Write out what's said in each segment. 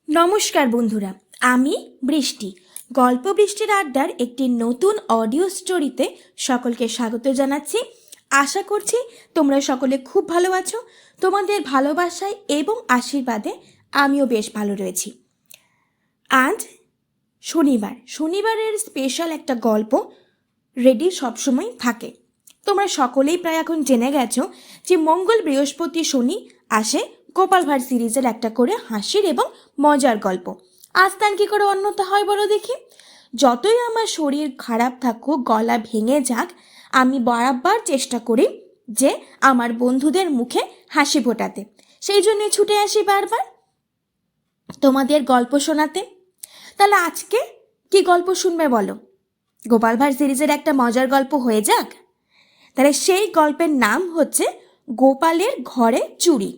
নমস্কার বন্ধুরা, আমি বৃষ্টি। গল্প বৃষ্টির আড্ডার একটি নতুন অডিও স্টোরিতে সকলকে স্বাগত জানাচ্ছি। আশা করছি তোমরা সকলে খুব ভালো আছো। তোমাদের ভালোবাসায় এবং আশীর্বাদে আমিও বেশ ভালো রয়েছি। আজ শনিবারের স্পেশাল একটা গল্প রেডি সবসময় থাকে। তোমরা সকলেই প্রায় এখন জেনে গেছো যে মঙ্গল, বৃহস্পতি, শনি আসে গোপাল ভাঁড় সিরিজের একটা করে হাসির এবং মজার গল্প। আজ তার কী করে অন্যতা হয় বলো দেখি। যতই আমার শরীর খারাপ থাকুক, গলা ভেঙে যাক, আমি বারবার চেষ্টা করি যে আমার বন্ধুদের মুখে হাসি ফোটাতে। সেই জন্য ছুটে আসি বারবার তোমাদের গল্প শোনাতে। তাহলে আজকে কি গল্প শুনবে বলো? গোপাল ভাঁড় সিরিজের একটা মজার গল্প হয়ে যাক। তাহলে সেই গল্পের নাম হচ্ছে গোপালের ঘরে চুরি।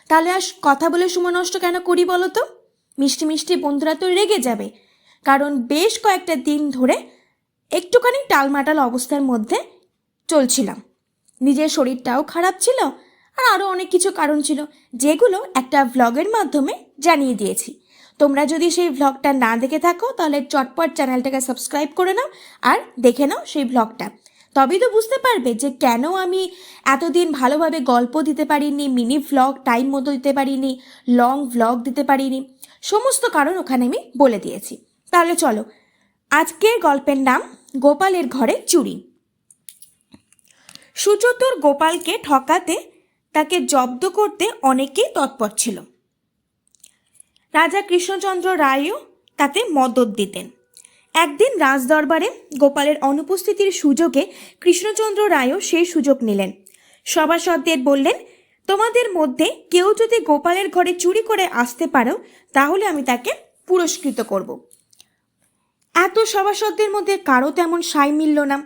তাহলে আর কথা বলে সময় নষ্ট কেন করি বলো তো? মিষ্টি মিষ্টি বন্ধুরা তো রেগে যাবে, কারণ বেশ কয়েকটা দিন ধরে একটুখানি টালমাটাল অবস্থার মধ্যে চলছিলাম। নিজের শরীরটাও খারাপ ছিল, আর আরও অনেক কিছু কারণ ছিল, যেগুলো একটা ভ্লগের মাধ্যমে জানিয়ে দিয়েছি। তোমরা যদি সেই ভ্লগটা না দেখে থাকো তাহলে চটপট চ্যানেলটাকে সাবস্ক্রাইব করে নাও আর দেখে নাও সেই ভ্লগটা। তবেই তো বুঝতে পারবে যে কেন আমি এতদিন ভালোভাবে গল্প দিতে পারিনি, মিনি ভ্লগ টাইম মতো দিতে পারিনি, লং ভ্লগ দিতে পারিনি। সমস্ত কারণ ওখানে আমি বলে দিয়েছি। তাহলে চলো, আজকের গল্পের নাম গোপালের ঘরে চুরি। সুচতুর গোপালকে ঠকাতে, তাকে জব্দ করতে অনেকেই তৎপর ছিল। রাজা কৃষ্ণচন্দ্র রায়ও তাতে মদত দিতেন। একদিন রাজদরবারে গোপালের অনুপস্থিতির সুযোগে কৃষ্ণচন্দ্র রায়ও সেই সুযোগ নিলেন। সভাসদদের বললেন, তোমাদের মধ্যে কেউ যদি গোপালের ঘরে চুরি করে আসতে পারো তাহলে আমি তাকে পুরস্কৃত করব। এত সভাসদদের মধ্যে কারো তেমন সাই মিলল না।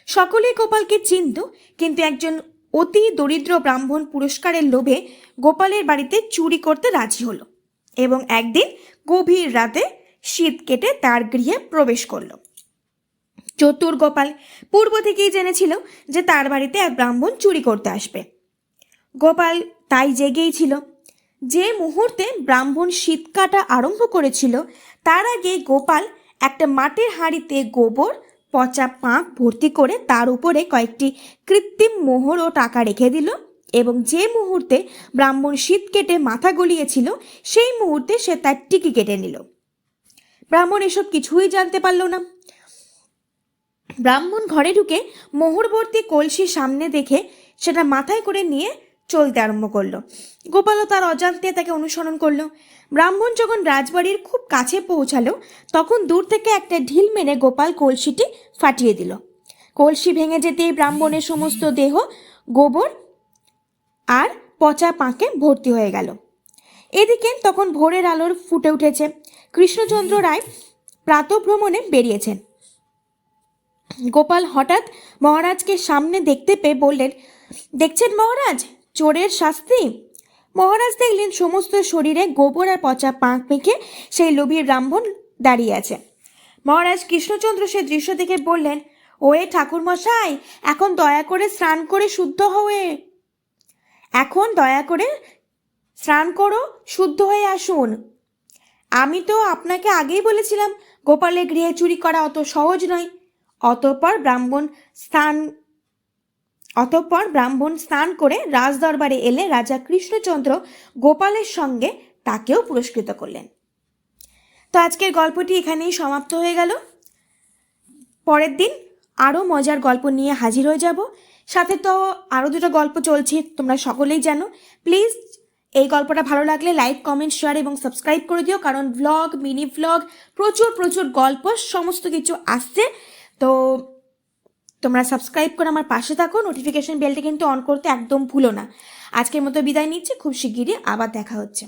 সকলেই গোপালকে চিনত, কিন্তু একজন অতি দরিদ্র ব্রাহ্মণ পুরস্কারের লোভে গোপালের বাড়িতে চুরি করতে রাজি হলো এবং একদিন গভীর রাতে শীত কেটে তার গৃহে প্রবেশ করল। চতুর গোপাল পূর্ব থেকেই জেনেছিল যে তার বাড়িতে এক ব্রাহ্মণ চুরি করতে আসবে। গোপাল তাই জেগেই ছিল। যে মুহূর্তে ব্রাহ্মণ শীত কাটা আরম্ভ করেছিল তার আগে গোপাল একটা মাটির হাঁড়িতে গোবর, পচা পাঁক ভর্তি করে তার উপরে কয়েকটি কৃত্রিম মোহর ও টাকা রেখে দিল, এবং যে মুহূর্তে ব্রাহ্মণ শীত কেটে মাথা গলিয়েছিল সেই মুহূর্তে সে তার টিকি কেটে নিল। ব্রাহ্মণ এসব কিছুই জানতে পারল না। ব্রাহ্মণ ঘরে ঢুকে মোহরবর্তী কলসি সামনে দেখে সেটা মাথায় করে নিয়ে চলতে আরম্ভ করলো। গোপালও তার অজান্তে তাকে অনুসরণ করলো। ব্রাহ্মণ যখন রাজবাড়ির খুব কাছে পৌঁছালো তখন দূর থেকে একটা ঢিল মেরে গোপাল কলসিটি ফাটিয়ে দিল। কলসি ভেঙে যেতেই ব্রাহ্মণের সমস্ত দেহ গোবর আর পচা পাঁকে ভর্তি হয়ে গেল। এদিকে তখন ভোরের আলোর ফুটে উঠেছে। কৃষ্ণচন্দ্র রায় প্রাতঃভ্রমণে বেরিয়েছেন। গোপাল হঠাৎ মহারাজকে সামনে দেখতে পেয়ে বললেন, দেখছেন মহারাজ, চোরের শাস্তি। মহারাজ দেখলেন সমস্ত শরীরে গোবর আর পচা পাঁক মেখে সেই লোভী ব্রাহ্মণ দাঁড়িয়ে আছে। মহারাজ কৃষ্ণচন্দ্র সে দৃশ্য দেখে বললেন, ওয়ে ঠাকুরমশাই, এখন দয়া করে স্নান করে শুদ্ধ শুদ্ধ হয়ে আসুন। আমি তো আপনাকে আগেই বলেছিলাম গোপালের গৃহে চুরি করা অত সহজ নয়। অতঃপর ব্রাহ্মণ স্নান করে রাজদরবারে এলে রাজা কৃষ্ণচন্দ্র গোপালের সঙ্গে তাকেও পুরস্কৃত করলেন। তো আজকের গল্পটি এখানেই সমাপ্ত হয়ে গেল। পরের দিন আরও মজার গল্প নিয়ে হাজির হয়ে যাব। সাথে তো আরও দুটো গল্প চলছে, তোমরা সকলেই জানো। প্লিজ এই গল্পটা ভালো লাগলে লাইক, কমেন্ট, শেয়ার এবং সাবস্ক্রাইব করে দিও, কারণ ভ্লগ, মিনি ভ্লগ, প্রচুর গল্প সমস্ত কিছু আসছে। তো তোমরা সাবস্ক্রাইব করে আমার পাশে থাকো, নোটিফিকেশন বেলটা কিন্তু অন করতে একদম ভুলো না। আজকের মতো বিদায় নিচ্ছি, খুব শিগগিরই আবার দেখা হচ্ছে।